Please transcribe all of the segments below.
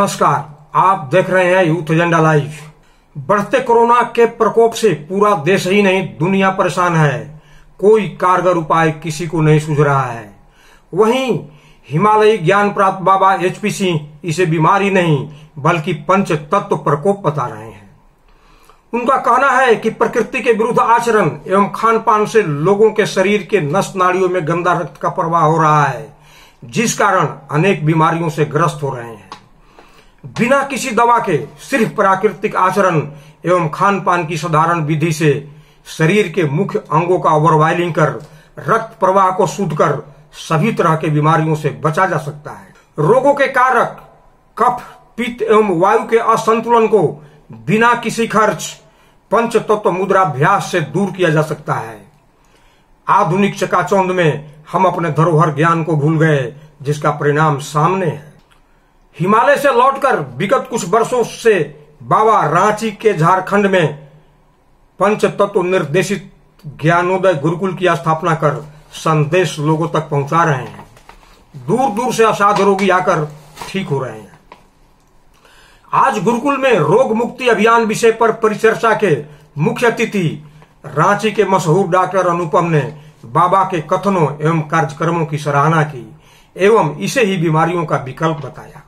नमस्कार, आप देख रहे हैं यूथ एजेंडा लाइव। बढ़ते कोरोना के प्रकोप से पूरा देश ही नहीं दुनिया परेशान है। कोई कारगर उपाय किसी को नहीं सूझ रहा है। वहीं हिमालयी ज्ञान प्राप्त बाबा HP सिंह इसे बीमारी नहीं बल्कि पंच तत्व प्रकोप बता रहे हैं। उनका कहना है कि प्रकृति के विरुद्ध आचरण एवं खान पान से लोगों के शरीर के नस नाड़ियों में गंदा रक्त का प्रवाह हो रहा है, जिस कारण अनेक बीमारियों से ग्रस्त हो रहे हैं। बिना किसी दवा के सिर्फ प्राकृतिक आचरण एवं खान पान की साधारण विधि से शरीर के मुख्य अंगों का ओवरबॉइलिंग कर रक्त प्रवाह को शुद्ध कर सभी तरह के बीमारियों से बचा जा सकता है। रोगों के कारक कफ, पित्त एवं वायु के असंतुलन को बिना किसी खर्च पंच तत्व मुद्राभ्यास से दूर किया जा सकता है। आधुनिक चकाचौंध में हम अपने धरोहर ज्ञान को भूल गए, जिसका परिणाम सामने है। हिमालय से लौटकर विगत कुछ वर्षों से बाबा रांची के झारखंड में पंच तत्व निर्देशित ज्ञानोदय गुरुकुल की स्थापना कर संदेश लोगों तक पहुंचा रहे हैं। दूर दूर से असाध्य रोगी आकर ठीक हो रहे हैं। आज गुरुकुल में रोग मुक्ति अभियान विषय पर परिचर्चा के मुख्य अतिथि रांची के मशहूर डॉक्टर अनुपम ने बाबा के कथनों एवं कार्यक्रमों की सराहना की एवं इसे ही बीमारियों का विकल्प बताया।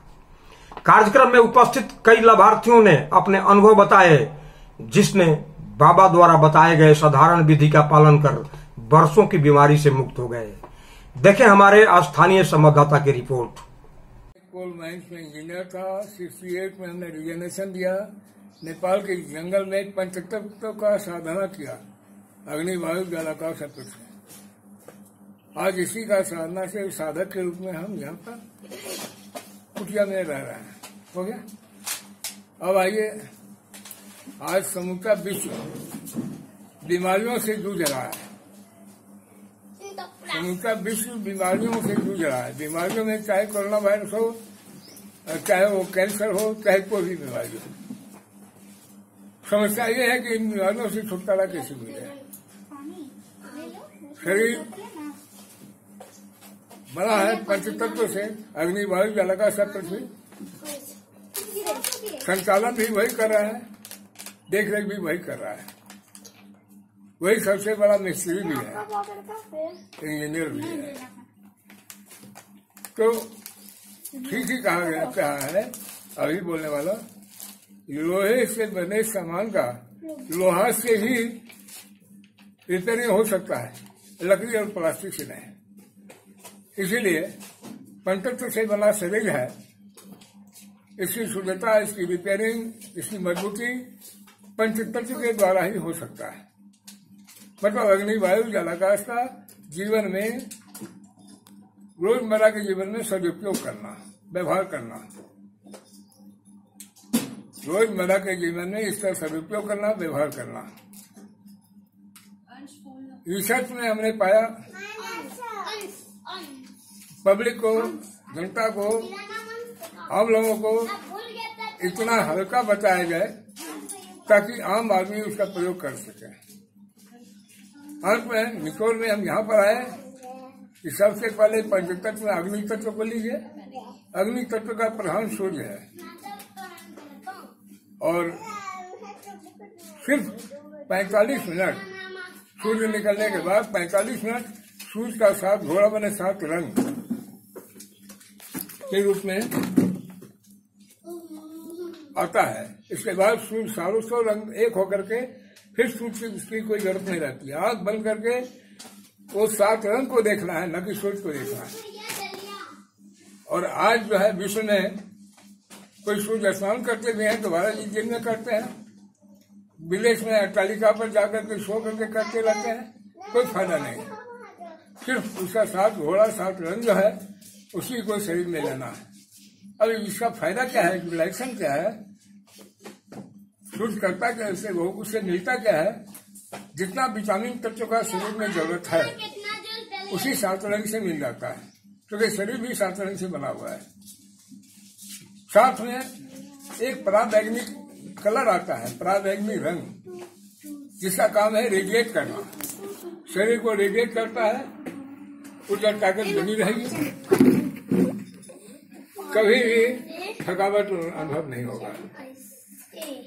कार्यक्रम में उपस्थित कई लाभार्थियों ने अपने अनुभव बताए, जिसने बाबा द्वारा बताए गए साधारण विधि का पालन कर वर्षों की बीमारी से मुक्त हो गए। देखें हमारे स्थानीय संवाददाता की रिपोर्ट। कोल माइंस में इंजीनियर था। 68 में हमने रिजर्वेशन दिया। नेपाल के जंगल में पंचतत्व का साधना किया, अग्नि वायु जल आकाश से। आज इसी का साधना से साधक के रूप में हम यहाँ पर कुटिया में रह रहे हैं। हो गया। अब आइए, आज समूचा विश्व बीमारियों से जूझ रहा है। समूचा विश्व बीमारियों से जूझ रहा है। बीमारियों में चाहे कोरोना वायरस हो, चाहे वो कैंसर हो, चाहे कोई भी बीमारी हो। समस्या ये है कि इन बीमारियों से छुटकारा कैसे मिले। शरीर बड़ा है पंचतत्व से, अग्नि वायु जल आकाश पृथ्वी। संचालन भी वही कर रहा है, देख रेख भी वही कर रहा है। वही सबसे बड़ा मिस्त्री भी है, इंजीनियर भी है। तो ठीक ही कहा है अभी बोलने वाला, लोहे से बने सामान का लोहा से ही रिपेयरिंग हो सकता है, लकड़ी और प्लास्टिक से नहीं। इसीलिए पंचतत्व से बना शरीर है, इसकी शुद्धता, इसकी रिपेयरिंग, इसकी मजबूती पंचतत्व के द्वारा ही हो सकता है। मतलब अग्नि वायु जल आकाश का जीवन में, रोजमर्रा के जीवन में सदुपयोग करना, व्यवहार करना। रोजमर्रा के जीवन में इसका सदुपयोग करना, व्यवहार करना। रिसर्च में हमने पाया पब्लिक को, जनता को, आम लोगों को इतना हल्का बताया जाए ताकि आम आदमी उसका प्रयोग कर सके। अंत में निचोड़ में हम यहाँ पर आए कि सबसे पहले पंचतत्व में अग्नि तत्व को लीजिए। अग्नि तत्व का प्रधान सूर्य है और सिर्फ 45 मिनट सूर्य निकलने के बाद 45 मिनट सूर्य का 7 घोड़ा बने 7 रंग के रूप में आता है। इसके बाद सूर्य सारों 100 रंग एक होकर के फिर सूर्य की कोई जरूरत नहीं रहती है। आंख बंद करके वो 7 रंग को देखना है, न कि सूर्य को देखना है। और आज जो है विश्व में कोई सूर्य स्नान करते भी हैं तो भारत जी दिन में करते हैं। विदेश में अट्टालिका पर जाकर के सो करके करते रहते हैं, कोई फायदा नहीं। सिर्फ उसका 7 घोड़ा 7 रंग जो है उसी को शरीर में लेना है। अब इसका फायदा क्या है, यूटिलाइजेशन क्या है, शुद्ध करता क्या है, उससे मिलता क्या है। जितना विटामिन तत्व का शरीर में जरूरत है उसी 7 रंग से मिल जाता है, क्योंकि शरीर भी 7 रंग से बना हुआ है। साथ में एक पराबैंगनी कलर आता है, पराबैंगनी रंग, जिसका काम है रेडिएट करना। शरीर को रेडिएट करता है, उधर ताकत बनी रहेगी। कभी भी थकावट अनुभव नहीं होगा।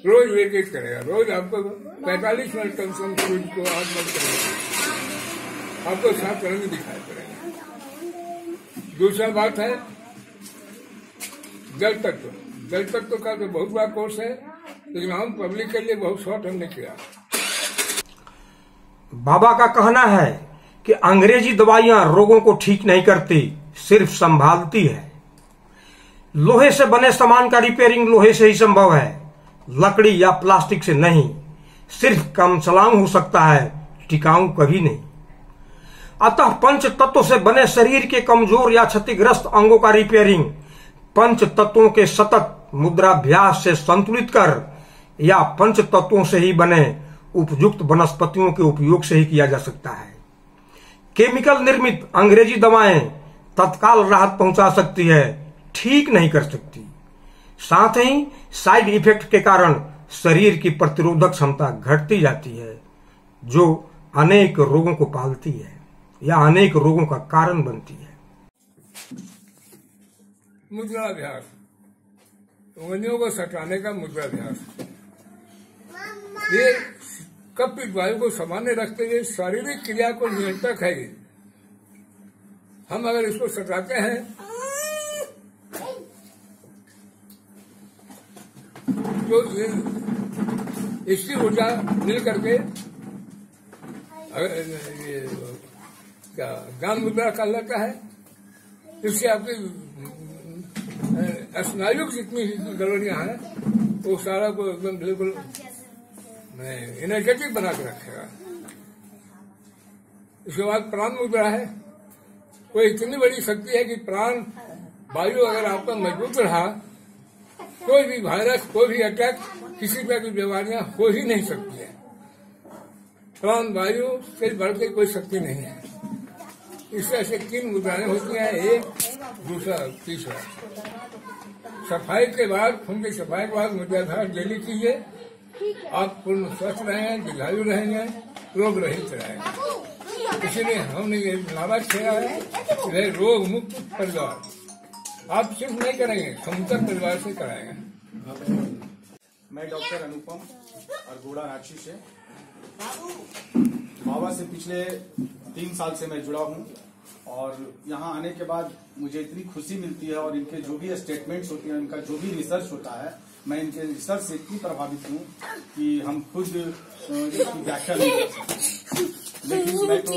रोज एक एक करेगा, रोज आपको 45 मिनट कम से कम सूर्य को आग बंद करेगा, आपको 7 रंग दिखाई पड़ेगा। दूसरा बात है जल तत्व। जल तत्व का तो बहुत बड़ा कोर्स है, लेकिन हम पब्लिक के लिए बहुत शॉर्ट हमने किया। बाबा का कहना है कि अंग्रेजी दवाइयां रोगों को ठीक नहीं करती, सिर्फ संभालती है। लोहे से बने सामान का रिपेयरिंग लोहे से ही संभव है, लकड़ी या प्लास्टिक से नहीं। सिर्फ कम चलाऊ हो सकता है, टिकाऊ कभी नहीं। अतः पंच तत्वों से बने शरीर के कमजोर या क्षतिग्रस्त अंगों का रिपेयरिंग पंच तत्वों के सतत मुद्राभ्यास से संतुलित कर या पंच तत्वों से ही बने उपयुक्त वनस्पतियों के उपयोग से ही किया जा सकता है। केमिकल निर्मित अंग्रेजी दवाएं तत्काल राहत पहुंचा सकती है, ठीक नहीं कर सकती। साथ ही साइड इफेक्ट के कारण शरीर की प्रतिरोधक क्षमता घटती जाती है, जो अनेक रोगों को पालती है या अनेक रोगों का कारण बनती है। मुद्राभ्यास, उंगलियों को सटाने का मुद्राभ्यास, ये कपित वायु को सामान्य रखते हुए शारीरिक क्रिया को नियंत्रक है। हम अगर इसको सटाते हैं तो इसकी ऊर्जा मिल करके क्या ज्ञान मुद्रा कर लेता है। इससे आपकी स्नायु जितनी गड़बड़ियां हैं वो सारा को एकदम बिल्कुल एनर्जेटिक बना के रखेगा। इसके बाद प्राण मुद्रा है। कोई इतनी बड़ी शक्ति है कि प्राण वायु अगर आपका मजबूत रहा, कोई भी वायरस, कोई भी अटैक, किसी तरह की बीमारियां हो ही नहीं सकती है। प्राण वायु से बढ़ के कोई शक्ति नहीं है। इस तरह से 3 मुद्राएं होती हैं, एक, दूसरा, तीसरा। सफाई के बाद, खून की सफाई के बाद मुद्राभ्यास डेली कीजिए। आप पूर्ण स्वस्थ रहेंगे, दीर्घायु रहेंगे, रोग रहित रहेंगे। इसीलिए हमने ये नारा छेड़ा है, रोग मुक्त परिवार। आप सिर्फ नहीं करेंगे, समुचित परिवार से कराएंगे। मैं डॉक्टर अनुपम अरगोड़ा रांची से। बाबा से पिछले 3 साल से मैं जुड़ा हूँ और यहाँ आने के बाद मुझे इतनी खुशी मिलती है और इनके जो भी स्टेटमेंट्स होती हैं, इनका जो भी रिसर्च होता है, मैं इनके रिसर्च से इतनी प्रभावित हूँ कि हम खुद इसकी व्याख्या नहीं कर सकते। लेकिन मैं तो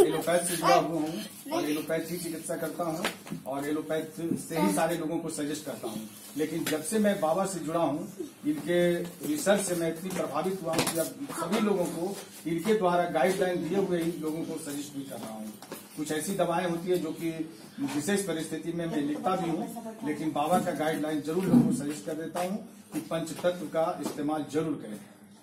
एलोपैथ से जुड़ा हुआ हूँ और एलोपैथ ही चिकित्सा करता हूँ और एलोपैथ से ही सारे लोगों को सजेस्ट करता हूँ। लेकिन जब से मैं बाबा से जुड़ा हूँ, इनके रिसर्च से मैं इतनी प्रभावित हुआ हूँ कि अब सभी लोगों को इनके द्वारा गाइडलाइन दिए हुए ही लोगों को सजेस्ट भी कर रहा हूँ। कुछ ऐसी दवाएं होती है जो कि विशेष परिस्थिति में मैं लिखता भी हूँ, लेकिन बाबा का गाइडलाइन जरूर लोगों को सजेस्ट कर देता हूँ कि पंचतत्व का इस्तेमाल जरूर करें।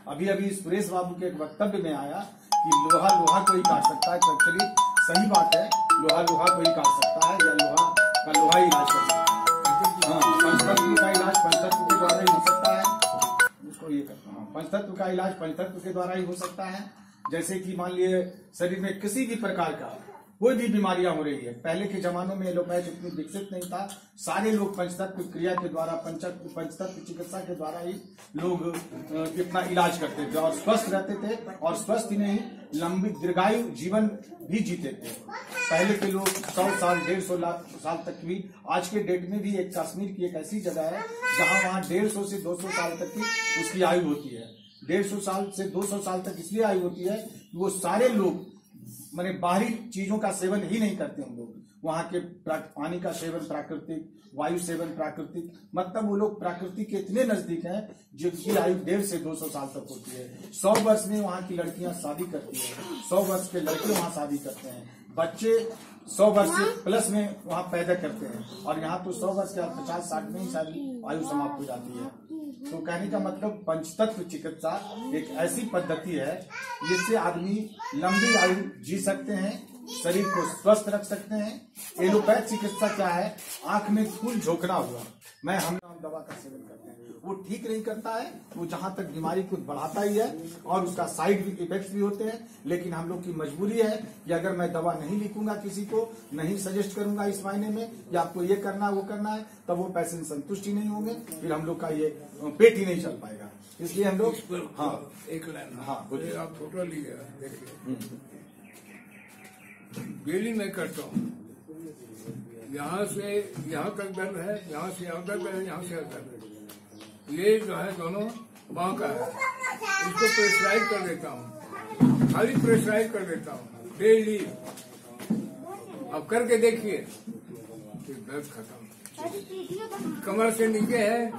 अभी अभी सुरेश बाबू के एक वक्तव्य में आया कि लोहा लोहा को ही काट सकता है। एक्चुअली सही बात है, लोहा लोहा को ही काट सकता है या लोहा का लोहा ही इलाज कर सकता है। हाँ, पंचतत्व का इलाज पंचतत्व के द्वारा ही हो सकता है। उसको ये करता हूँ, पंचतत्व का इलाज पंचतत्व के द्वारा ही हो सकता है। जैसे कि मान लिए शरीर में किसी भी प्रकार का कोई भी बीमारियां हो रही है, पहले के जमानों में एलोपैथ इतनी विकसित नहीं था। सारे लोग पंचतत्व क्रिया के द्वारा, पंचतत्व चिकित्सा के द्वारा ही लोग इतना इलाज करते थे और स्वस्थ रहते थे। और स्वस्थ ही नहीं, लंबी दीर्घायु जीवन भी जीते थे। पहले के लोग 100 साल 150 साल तक भी। आज के डेट में भी एक कश्मीर की एक ऐसी जगह है जहां वहां 150 से 200 साल तक की उसकी आयु होती है। 150 साल से 200 साल तक इसलिए आयु होती है कि वो सारे लोग माने बाहरी चीजों का सेवन ही नहीं करते हैं। लोग वहां के पानी का सेवन प्राकृतिक, वायु सेवन प्राकृतिक, मतलब वो लोग प्रकृति के इतने नजदीक हैं जिनकी आयु 150 से 200 साल तक होती है। 100 वर्ष में वहां की लड़कियां शादी करती है, 100 वर्ष के लड़के वहां शादी करते हैं, बच्चे 100 वर्ष से प्लस में वहां पैदा करते हैं। और यहाँ तो 100 वर्ष के 50-60 में ही सारी आयु समाप्त हो जाती है। तो कहने का मतलब पंचतत्व चिकित्सा एक ऐसी पद्धति है जिससे आदमी लंबी आयु जी सकते हैं, शरीर को स्वस्थ रख सकते हैं। एलोपैथ चिकित्सा क्या है? आंख में फूल झोंकना हुआ, हम दवा का सेवन करते हैं, वो ठीक नहीं करता है, वो जहां तक बीमारी को बढ़ाता ही है और उसका साइड इफेक्ट्स भी होते हैं। लेकिन हम लोग की मजबूरी है कि अगर मैं दवा नहीं लिखूंगा, किसी को नहीं सजेस्ट करूंगा इस मायने में या आपको ये करना है वो करना है, तब वो पेशेंट संतुष्ट ही नहीं होंगे, फिर हम लोग का ये पेट ही नहीं चल पाएगा। इसलिए हम लोग एक लाइन आप फोटो लीजिएगा, देखिए डेली मैं करता हूँ, यहाँ से यहाँ तक दर्द है, यहाँ से यहाँ दर्द है, यहाँ से यहाँ दर्द है। ये जो है दोनों बाँह का है, इसको प्रेशराइज कर देता हूँ, खाली प्रेशराइज कर देता हूँ डेली। अब करके देखिए कि दर्द खत्म। कमर से नीचे है,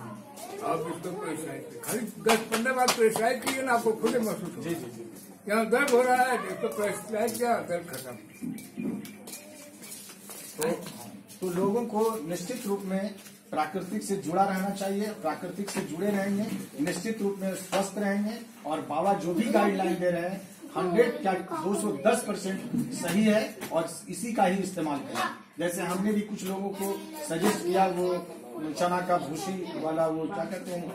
आप इसको प्रेशराइज खाली 10-15 बार प्रेशराइज कीजिए ना, आपको खुद महसूस हो यहाँ दर्द हो रहा है, इसको प्रेशराइज किया, दर्द खत्म। तो लोगों को निश्चित रूप में प्राकृतिक से जुड़ा रहना चाहिए। प्राकृतिक से जुड़े रहेंगे, निश्चित रूप में स्वस्थ रहेंगे और बाबा जो भी गाइडलाइन दे रहे हैं 100 क्या 210% सही है और इसी का ही इस्तेमाल करें। जैसे हमने भी कुछ लोगों को सजेस्ट किया, वो चना का भूसी वाला, वो क्या कहते हैं,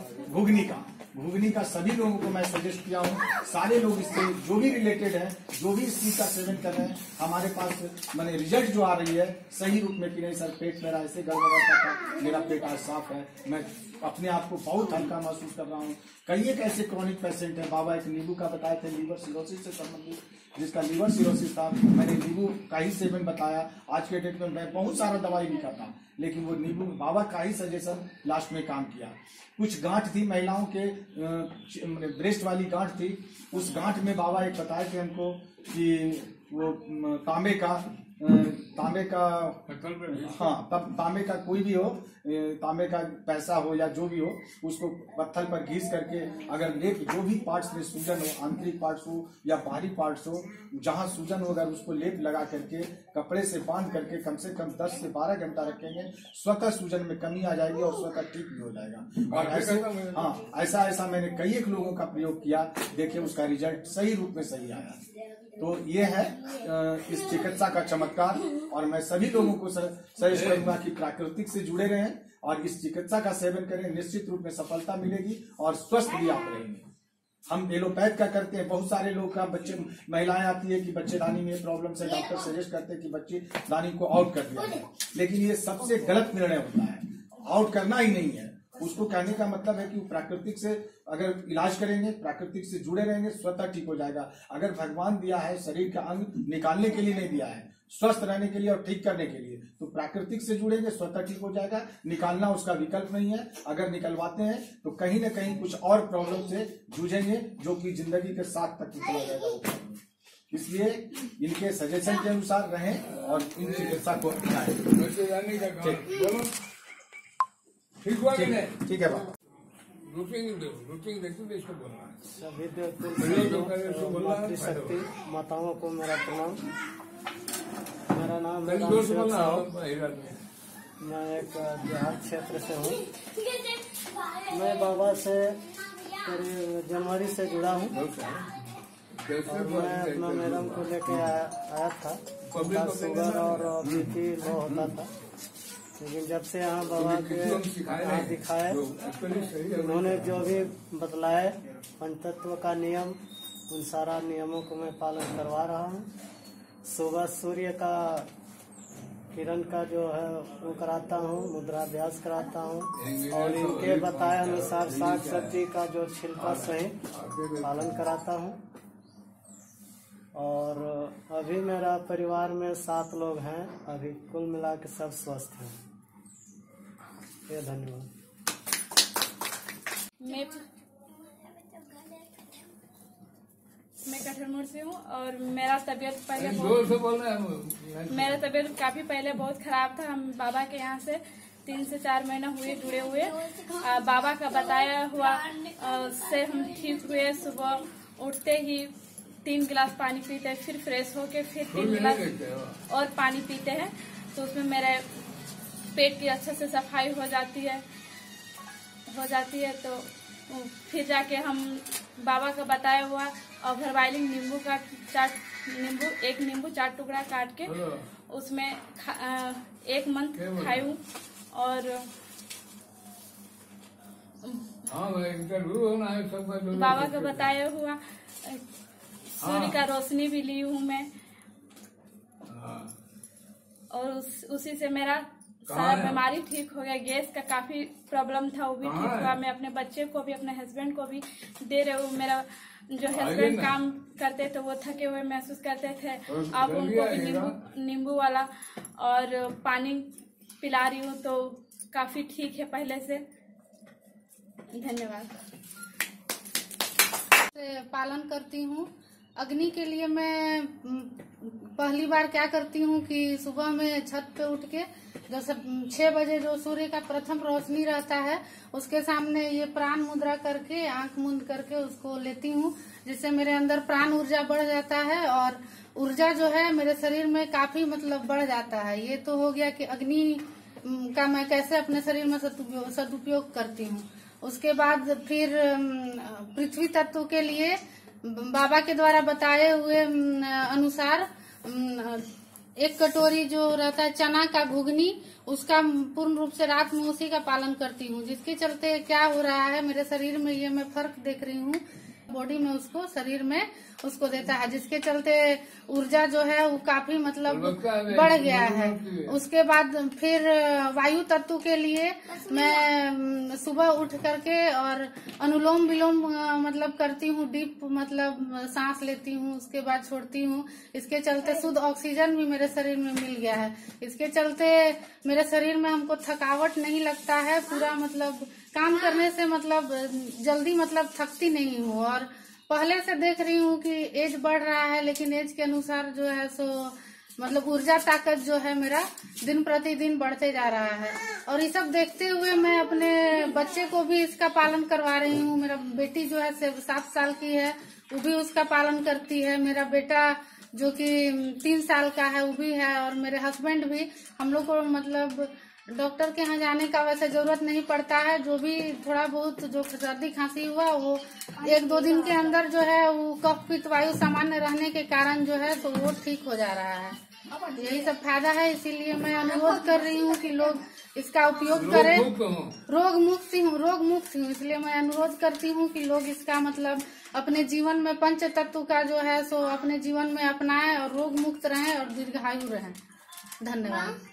घुगनी का सभी लोगों को मैं सजेस्ट किया हूँ। सारे लोग इससे जो भी रिलेटेड है, जो भी इस चीज का सेवन कर रहे हैं, हमारे पास मैंने रिजल्ट जो आ रही है सही रूप में कि नहीं सर पेट मेरा ऐसे गड़बड़ाता था, मेरा पेट आज साफ है, मैं अपने आप को बहुत हल्का महसूस कर रहा हूँ। कई एक ऐसे क्रॉनिक पेशेंट है, बाबा एक नींबू का बताए थे, लीवर सिरोसिस से संबंधित, जिसका लीवर सिरोसिस था, मैंने नींबू का ही सेवन बताया। आज के डेट में मैं बहुत सारा दवाई भी करता हूँ, लेकिन वो नींबू बाबा का ही सजेशन लास्ट में काम किया। कुछ गांठ थी महिलाओं के, ब्रेस्ट वाली गांठ थी, उस गांठ में बाबा एक बताए थे हमको कि वो तांबे का हाँ, तब तांबे का कोई भी हो, तांबे का पैसा हो या जो भी हो, उसको पत्थर पर घिस करके अगर लेप, जो भी पार्ट्स में सूजन हो, आंतरिक पार्ट्स हो या बाहरी पार्ट्स हो, जहां सूजन हो अगर उसको लेप लगा करके कपड़े से बांध करके कम से कम 10 से 12 घंटा रखेंगे, स्वतः सूजन में कमी आ जाएगी और स्वतः ठीक भी हो जाएगा। और ऐसे ऐसा मैंने कई एक लोगों का प्रयोग किया, देखिए उसका रिजल्ट सही रूप में सही आया। तो ये है इस चिकित्सा का चमत्कार और मैं सभी लोगों को सजेस्ट करूंगा कि प्राकृतिक से जुड़े रहें और इस चिकित्सा का सेवन करें, निश्चित रूप में सफलता मिलेगी और स्वस्थ भी आप रहेंगे। हम एलोपैथ का करते हैं, बहुत सारे लोग का बच्चे, महिलाएं आती है कि बच्चेदानी में प्रॉब्लम से डॉक्टर सजेस्ट करते हैं कि बच्चेदानी को आउट कर दिया जाए, लेकिन ये सबसे गलत निर्णय होता है। आउट करना ही नहीं है, उसको कहने का मतलब है कि प्राकृतिक से अगर इलाज करेंगे, प्राकृतिक से जुड़े रहेंगे, स्वतः ठीक हो जाएगा। अगर भगवान दिया है शरीर का अंग निकालने के लिए नहीं दिया है, स्वस्थ रहने के लिए और ठीक करने के लिए, तो प्राकृतिक से जुड़ेंगे, स्वतः ठीक हो जाएगा। निकालना उसका विकल्प नहीं है। अगर निकलवाते हैं तो कहीं न कहीं कुछ और प्रॉब्लम से जूझेंगे जो कि जिंदगी के साथ तक चला जाएगा। इसलिए इनके सजेशन के अनुसार रहें और इन चिकित्सा को अपनाएं। ठीक है बाबा। सभी शक्ति माताओं को मेरा प्रणाम। मेरा नाम है, मैं एक बिहार क्षेत्र से हूँ। मैं बाबा से करीब जनवरी से जुड़ा हूँ और मैं अपना मैडम को लेके आया था। शुगर और बीपी लो होता था, लेकिन जब से यहाँ बाबा के यहाँ दिखाए, उन्होंने जो भी बतलाए पंचतत्व का नियम, उन सारा नियमों को मैं पालन करवा रहा हूँ। सुबह सूर्य का किरण का जो है वो कराता हूँ, मुद्राभ्यास कराता हूँ और इनके बताए अनुसार साग सब्जी का जो छिलका सहित पालन कराता हूँ। और अभी मेरा परिवार में 7 लोग हैं, अभी कुल मिला के सब स्वस्थ हैं। ये धन्यवाद। मैं कठरमोड़ से हूँ और मेरा तबीयत काफी पहले बहुत खराब था। हम बाबा के यहाँ से 3 से 4 महीना हुए जुड़े हुए। बाबा का बताया हुआ से हम ठीक हुए। सुबह उठते ही 3 गिलास पानी पीते हैं, फिर फ्रेश होके फिर 3 गिलास और पानी पीते हैं, तो उसमें मेरे पेट की अच्छे से सफाई हो जाती है। तो फिर जाके हम बाबा का बताया हुआ ओवरवाइलिंग नींबू का एक नींबू 4 टुकड़ा काट के उसमें 1 मंथ खाई हूँ और हाँ इंटरव्यू होना है सबका। बाबा का बताया हुआ सूर्य का रोशनी भी ली हूँ मैं। और उसी से मेरा सारा बीमारी ठीक हो गया। गैस का काफी प्रॉब्लम था, वो भी ठीक हुआ। मैं अपने बच्चे को भी, अपने हस्बैंड को भी दे रहे हूँ। मेरा जो हस्बैंड काम करते थे वो थके हुए महसूस करते थे, अब उनको भी नींबू वाला और पानी पिला रही हूँ, तो काफी ठीक है पहले से। धन्यवाद। पालन करती हूँ। अग्नि के लिए मैं पहली बार क्या करती हूँ कि सुबह में छत पे उठ के जो 6 बजे जो सूर्य का प्रथम रोशनी रहता है उसके सामने ये प्राण मुद्रा करके, आंख मूंद करके उसको लेती हूँ, जिससे मेरे अंदर प्राण ऊर्जा बढ़ जाता है और ऊर्जा जो है मेरे शरीर में काफी मतलब बढ़ जाता है। ये तो हो गया कि अग्नि का मैं कैसे अपने शरीर में सदुपयोग करती हूँ। उसके बाद फिर पृथ्वी तत्व के लिए बाबा के द्वारा बताए हुए अनुसार 1 कटोरी जो रहता है चना का घुगनी, उसका पूर्ण रूप से रात में उसी का पालन करती हूँ, जिसके चलते क्या हो रहा है मेरे शरीर में ये मैं फर्क देख रही हूँ। बॉडी में उसको, शरीर में उसको देता है, जिसके चलते ऊर्जा जो है वो काफी मतलब बढ़ गया है। उसके बाद फिर वायु तत्व के लिए मैं सुबह उठ करके और अनुलोम विलोम मतलब करती हूँ, डीप मतलब सांस लेती हूँ, उसके बाद छोड़ती हूँ। इसके चलते शुद्ध ऑक्सीजन भी मेरे शरीर में मिल गया है। इसके चलते मेरे शरीर में हमको थकावट नहीं लगता है, पूरा मतलब काम करने से मतलब जल्दी मतलब थकती नहीं हूँ। और पहले से देख रही हूँ कि एज बढ़ रहा है, लेकिन एज के अनुसार जो है सो मतलब ऊर्जा ताकत जो है मेरा दिन प्रतिदिन बढ़ते जा रहा है। और ये सब देखते हुए मैं अपने बच्चे को भी इसका पालन करवा रही हूँ। मेरा बेटी जो है 7 साल की है, वो भी उसका पालन करती है। मेरा बेटा जो कि 3 साल का है वो भी है, और मेरे हस्बैंड भी। हम लोग को मतलब डॉक्टर के यहाँ जाने का वैसे जरूरत नहीं पड़ता है। जो भी थोड़ा बहुत जो सर्दी खांसी हुआ वो 1-2 दिन के अंदर जो है वो कफ पित्त वायु सामान्य रहने के कारण जो है तो वो ठीक हो जा रहा है। यही सब फायदा है, इसीलिए मैं अनुरोध कर रही हूँ कि लोग इसका उपयोग करें। रोग मुक्त हूँ, इसलिए मैं अनुरोध करती हूँ कि लोग इसका मतलब अपने जीवन में पंच तत्व का जो है सो अपने जीवन में अपनाएं और रोग मुक्त रहें और दीर्घायु रहें। धन्यवाद।